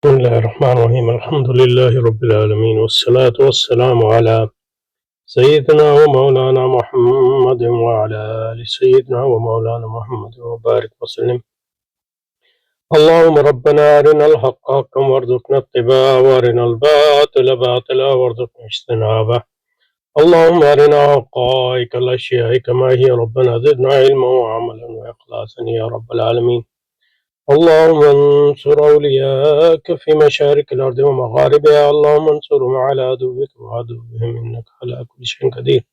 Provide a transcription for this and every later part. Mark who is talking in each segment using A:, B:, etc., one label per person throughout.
A: بسم الله الرحمن الرحيم الحمد لله رب العالمين والصلاة والسلام على سيدنا ومولانا محمد وعلى آل سيدنا ومولانا محمد وبارك وسلم. اللهم ربنا أرنا الحق حقا وارزقنا اتباعه وأرنا الباطل باطلا وارزقنا اجتنابه. اللهم أرنا حقائق الأشياء كما هي ربنا زدنا علما وعملا وإخلاصا يا رب العالمين. اللهم انصر أولياءك في مشارق الأرض ومغاربها. اللهم انصرهم على عدوك وعدوهم إنك على كل شيء قدير.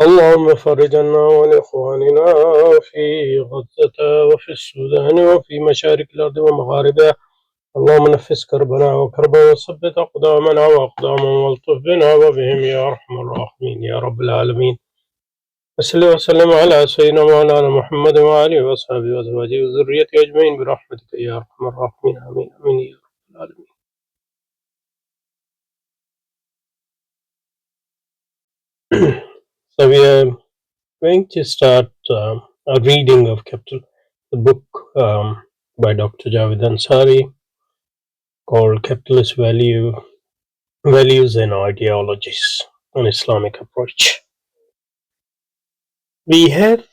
A: اللهم فرج عنا ولإخواننا في غزة وفي السودان وفي مشارق الأرض ومغاربها. اللهم نفس كربنا وكربا وثبت أقدامنا وأقدامهم والطف بنا وبهم يا أرحم الراحمين يا رب العالمين. وصلى وسلم على سيدنا مولانا محمد وآله وصحبه وأزواجه وذريته أجمعين برحمتك يا أرحم الراحمين آمين آمين يا رب العالمين. So we are going to start a reading of the book by Dr. Javed Ansari called Capitalist Values and Ideologies, an Islamic Approach. We have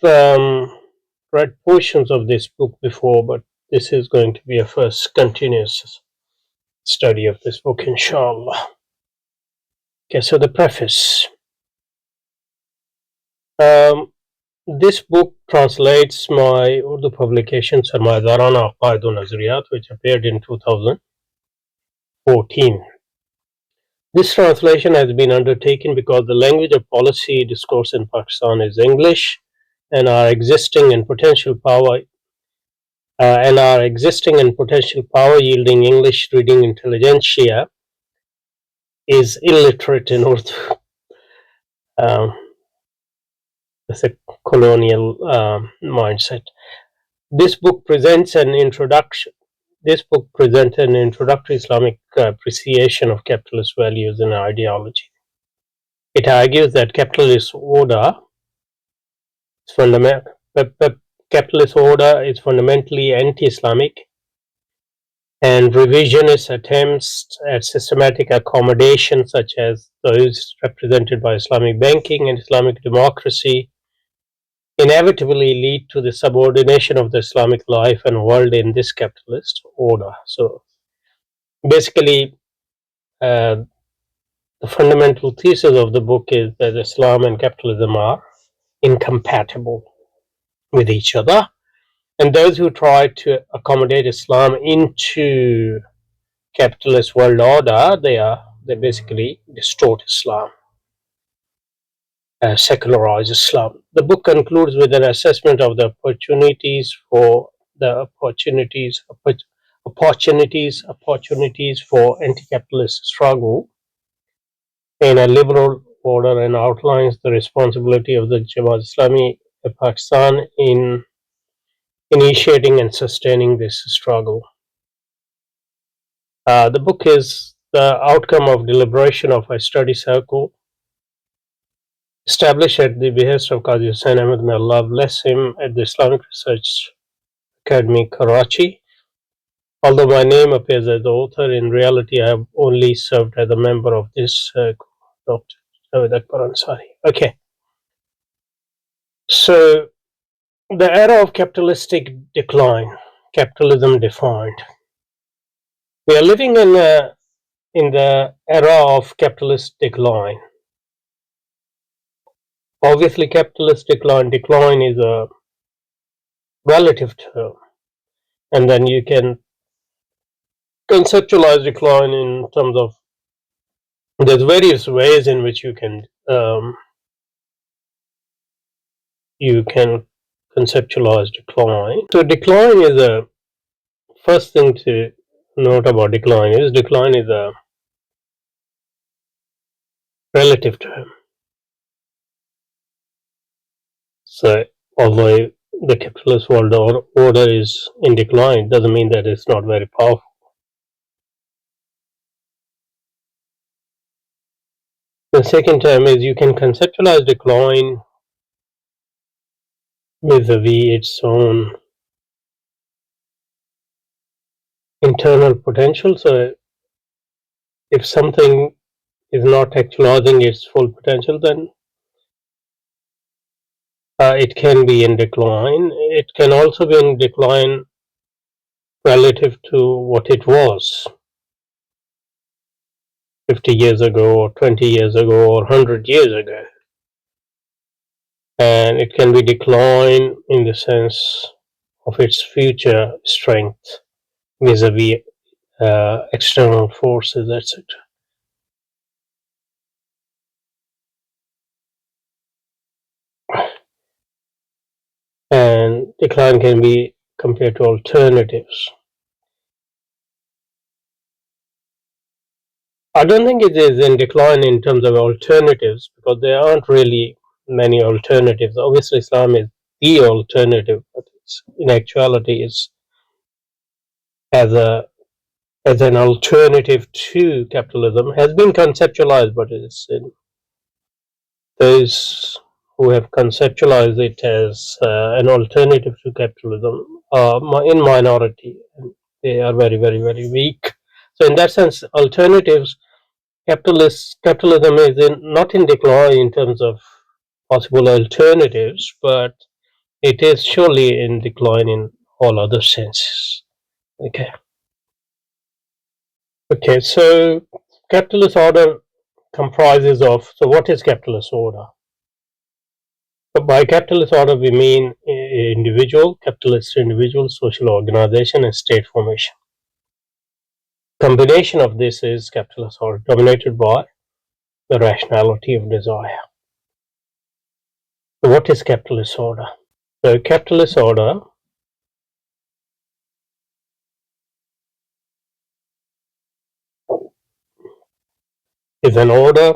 A: read portions of this book before, but this is going to be a first continuous study of this book, inshallah. Okay, so the preface. This book translates my Urdu publication, Sarmaya, Dārāna, عقائد نظریات, which appeared in 2014. This translation has been undertaken because the language of policy discourse in Pakistan is English, and our existing and potential power yielding English reading intelligentsia is illiterate in Urdu. That's a colonial mindset. This book presents an introductory Islamic appreciation of capitalist values and ideology. It argues that capitalist order is fundamentally anti-Islamic, and revisionist attempts at systematic accommodation, such as those represented by Islamic banking and Islamic democracy, inevitably lead to the subordination of the Islamic life and world in this capitalist order. So basically, the fundamental thesis of the book is that Islam and capitalism are incompatible with each other, and those who try to accommodate Islam into capitalist world order, they basically distort Islam, secularize Islam. The book concludes with an assessment of the opportunities for anti-capitalist struggle in a liberal order, and outlines the responsibility of the Jamaat Islami of Pakistan in initiating and sustaining this struggle. The book is the outcome of deliberation of a study circle established at the behest of Qazi Hussain Ahmed, may Allah bless him, at the Islamic Research Academy, Karachi. Although my name appears as the author, in reality I have only served as a member of this Dr. Javed Ansari. Okay. So, the era of capitalistic decline, capitalism defined. We are living in the era of capitalist decline. Obviously, capitalist decline is a relative term, and then you can conceptualize decline in terms of, there's various ways in which you can conceptualize decline. So decline is a first thing to note about decline is a relative term. So although the capitalist world order is in decline, it doesn't mean that it's not very powerful. The second term is you can conceptualize decline vis-a-vis its own internal potential. So if something is not actualizing its full potential, then it can be in decline. It can also be in decline relative to what it was 50 years ago or 20 years ago or 100 years ago. And it can be decline in the sense of its future strength vis-a-vis external forces, etc. And decline can be compared to alternatives. I don't think it is in decline in terms of alternatives, because there aren't really many alternatives. Obviously, Islam is the alternative, but it's, in actuality, is as an alternative to capitalism, has been conceptualized, but it's in those who have conceptualized it as an alternative to capitalism are in minority, and they are very, very, very weak. So in that sense, alternatives, capitalism is not in decline in terms of possible alternatives, but it is surely in decline in all other senses. Okay, so capitalist order comprises of, so what is capitalist order? So by capitalist order we mean capitalist individual, social organization, and state formation. Combination of this is capitalist order, dominated by the rationality of desire. So what is capitalist order? So capitalist order is an order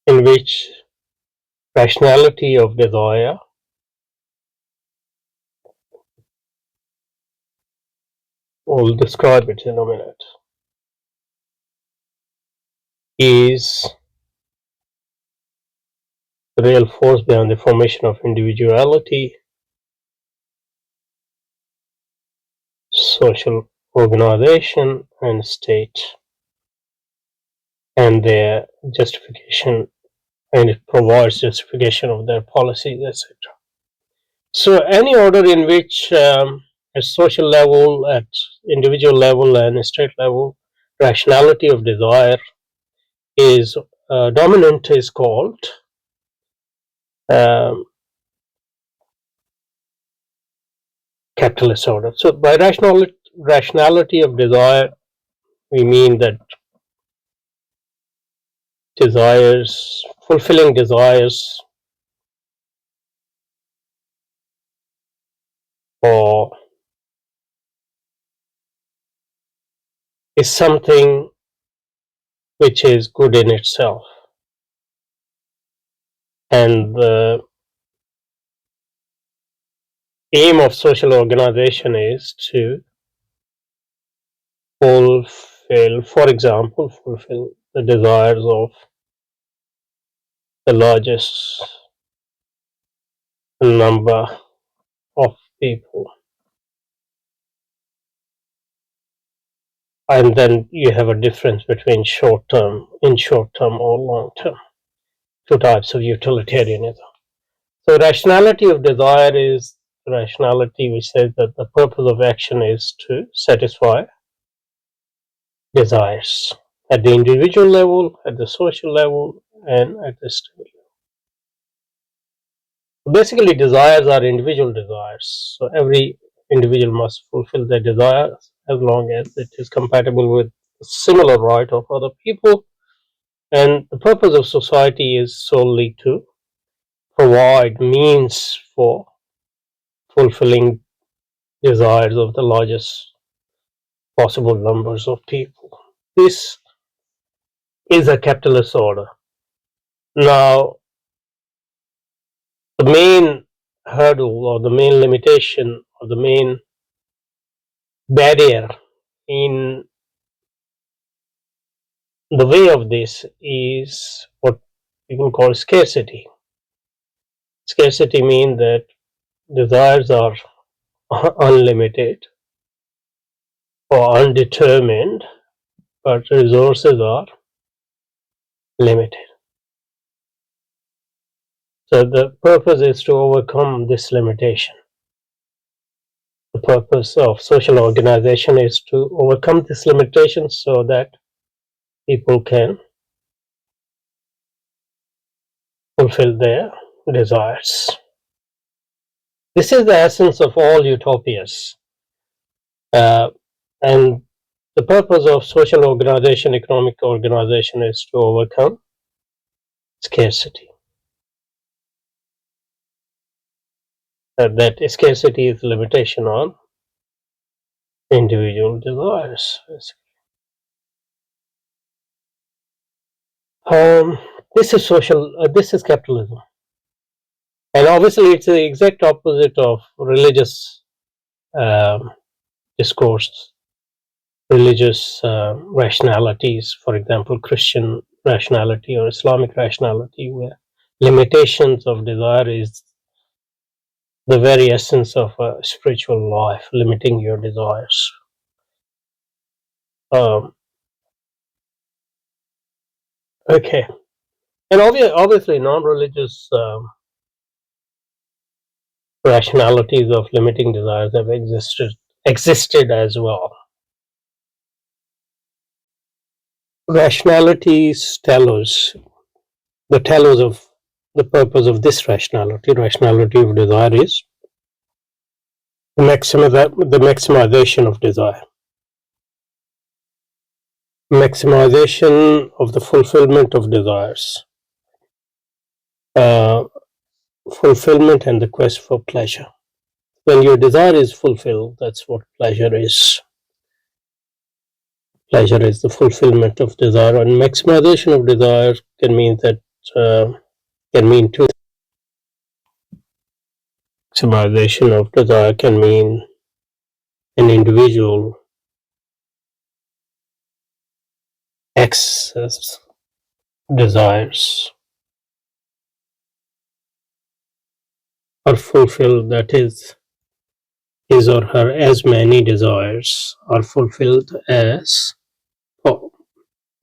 A: in which rationality of desire will describe it in a minute, is the real force behind the formation of individuality, social organization, and state, and their justification, and it provides justification of their policies, etc. So any order in which at social level, at individual level, and state level, rationality of desire is dominant is called capitalist order. So by rationality of desire, we mean that fulfilling desires, or is something which is good in itself, and the aim of social organization is to fulfill the desires of the largest number of people. And then you have a difference between short term or long term, two types of utilitarianism. So rationality of desire is rationality which says that the purpose of action is to satisfy desires at the individual level, at the social level, and at the state level. Basically, desires are individual desires. So every individual must fulfill their desires as long as it is compatible with the similar right of other people. And the purpose of society is solely to provide means for fulfilling desires of the largest possible numbers of people. This is a capitalist order. Now, the main hurdle, or the main limitation, or the main barrier in the way of this is what people call scarcity. Scarcity means that desires are unlimited or undetermined, but resources are limited. So the purpose is to overcome this limitation. The purpose of social organization is to overcome this limitation so that people can fulfill their desires. This is the essence of all utopias. And the purpose of social organization, economic organization, is to overcome scarcity. That scarcity is limitation on individual desires. This is social. This is capitalism, and obviously it's the exact opposite of religious discourse, religious rationalities. For example, Christian rationality or Islamic rationality, where limitations of desire is the very essence of a spiritual life, limiting your desires. Okay, and obviously non-religious rationalities of limiting desires have existed as well. Rationalities tell us the purpose of this rationality of desire is the maximization of desire, maximization of the fulfillment of desires, fulfillment and the quest for pleasure. When your desire is fulfilled, that's what pleasure is. Pleasure is the fulfillment of desire, and maximization of desire can mean two. Maximization of desire can mean an individual excess desires are fulfilled, that is, his or her as many desires are fulfilled as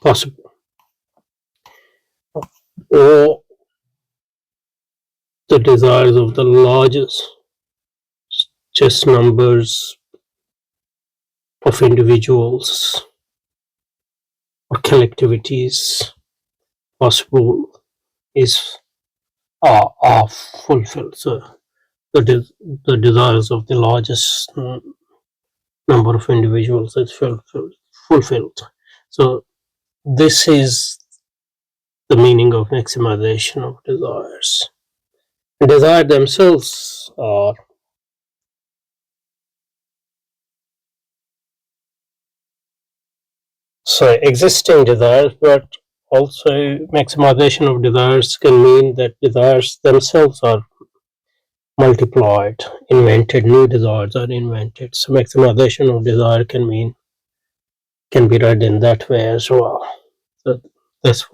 A: possible, or the desires of the largest numbers of individuals or collectivities possible are fulfilled. So the desires of the largest number of individuals is fulfilled. So this is the meaning of maximization of desires. Desire themselves are existing desires, but also maximization of desires can mean that desires themselves are multiplied, invented, new desires are invented. So maximization of desire can be read in that way as well. So that's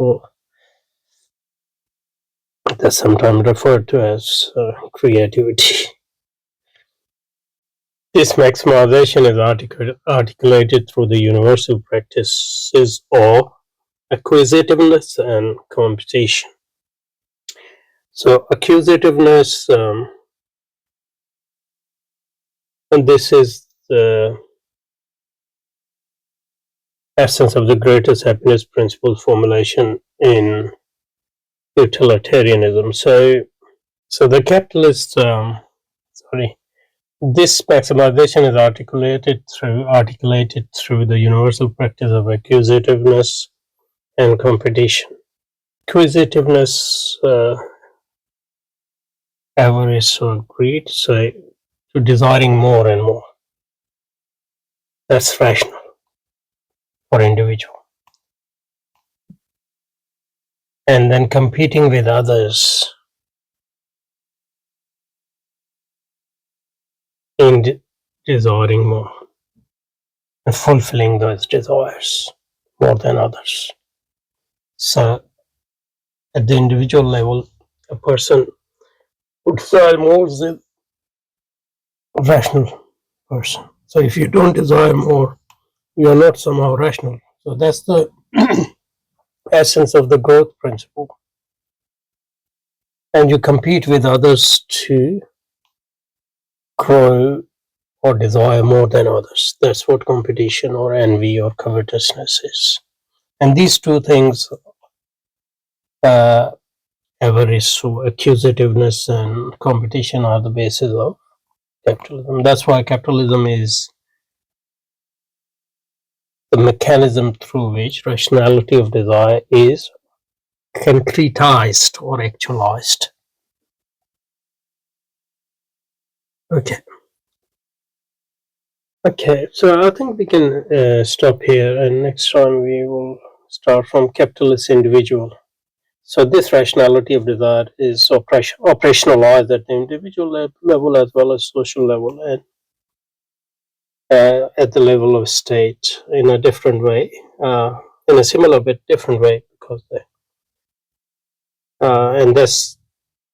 A: sometimes referred to as creativity. This maximization is articulated through the universal practices of acquisitiveness and competition. So acquisitiveness, and this is the essence of the greatest happiness principle formulation in utilitarianism. So the capitalist, this maximization is articulated through the universal practice of acquisitiveness and competition. Acquisitiveness, avarice or greed, so to desiring more and more. That's rational for individual. And then competing with others in desiring more and fulfilling those desires more than others. So at the individual level, a person would desire more rational person. So if you don't desire more, you are not somehow rational. So that's the essence of the growth principle. And you compete with others to grow or desire more than others. That's what competition or envy or covetousness is. And these two things, avarice, so acquisitiveness and competition, are the basis of capitalism. That's why capitalism is the mechanism through which rationality of desire is concretized or actualized. Okay, so I think we can stop here, and next time we will start from capitalist individual. So this rationality of desire is operationalized at the individual level as well as social level, and at the level of state in a different way, in a similar but different way, because and that's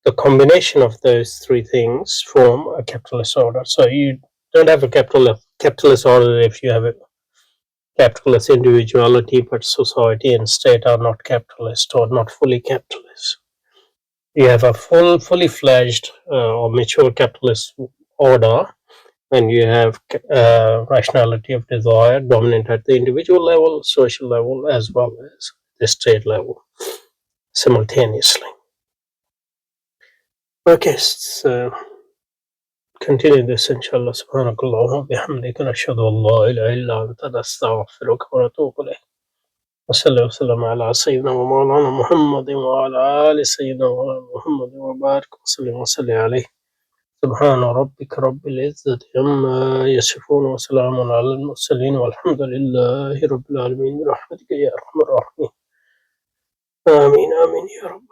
A: the combination of those three things form a capitalist order. So you don't have a capitalist order if you have a capitalist individuality, but society and state are not capitalist or not fully capitalist. You have a fully-fledged or mature capitalist order, and you have rationality of desire dominant at the individual level, social level, as well as the state level simultaneously. Okay, so continue this inshallah. Subhanakallahumma bihamdika nashhadu an la ilaha illa anta nastaghfiruka wa natubu ilayk. وصلى الله وسلم على سيدنا ومولانا محمد وعلى آل سيدنا ومولانا محمد وبارك وسلم عليه. سبحان ربك رب العزة عما يصفون وسلام على المرسلين والحمد لله رب العالمين برحمتك يا أرحم الراحمين. آمين آمين يا رب.